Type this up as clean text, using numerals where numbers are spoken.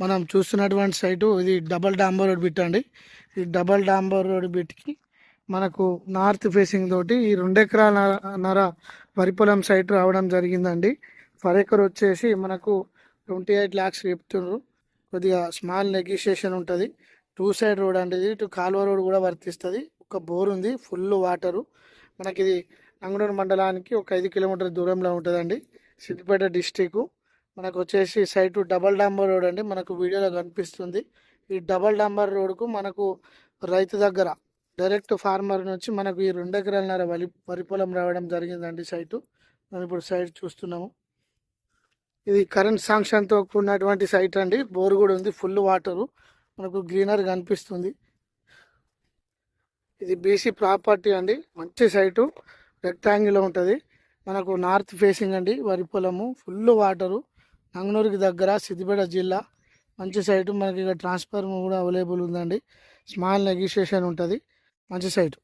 మనం చూస్తున్నటువంటి సైటు ఇది డబల్ డాంబర్ రోడ్ బిట్ అండి. ఈ డబల్ డాంబర్ రోడ్ బిట్కి మనకు నార్త్ ఫేసింగ్ తోటి ఈ 2 ఎకరాలన్నర వరి పొలం సైట్ రావడం జరిగిందండి. పర్ ఎకర్ వచ్చేసి మనకు 28 lakhs చెప్తున్నారు. కొద్దిగా స్మాల్ నెగోషియేషన్ ఉంటుంది. 2 side రోడ్ అండి. ఇది ఇటు కాలువ రోడ్ కూడా వర్తిస్తుంది. ఒక బోర్ ఉంది, ఫుల్ వాటరు. మనకి ఇది నంగనూరు మండలానికి ఒక 5 కిలోమీటర్ దూరంలో ఉంటుందండి. సిద్దిపేట డిస్టిక్. మనకు వచ్చేసి సైటు డబల్ డాంబర్ రోడ్ అండి. మనకు వీడియోలో కనిపిస్తుంది. ఈ డబల్ డాంబర్ రోడ్కు మనకు రైతు దగ్గర డైరెక్ట్ ఫార్మర్ నుంచి మనకు ఈ 2 ఎకరాలన్నర వరి పొలం రావడం జరిగిందండి సైటు. మనం ఇప్పుడు సైట్ చూస్తున్నాము. ఇది కరెంట్ శాంక్షన్తో కూడినటువంటి సైట్ అండి. బోర్ కూడా ఉంది, ఫుల్ వాటరు. మనకు గ్రీనరీ కనిపిస్తుంది. ఇది బీసీ ప్రాపర్టీ అండి. మంచి సైటు, రెక్టాంగిల్ ఉంటుంది. మనకు నార్త్ ఫేసింగ్ అండి. వరి పొలము, ఫుల్ వాటరు. నంగనూరుకి దగ్గర, సిద్దిపేట జిల్లా. మంచి సైటు. మనకి ఇక ట్రాన్స్ఫార్మర్ కూడా అవైలబుల్ ఉందండి. స్మాల్ నెగోషియేషన్ ఉంటుంది. మంచి సైటు.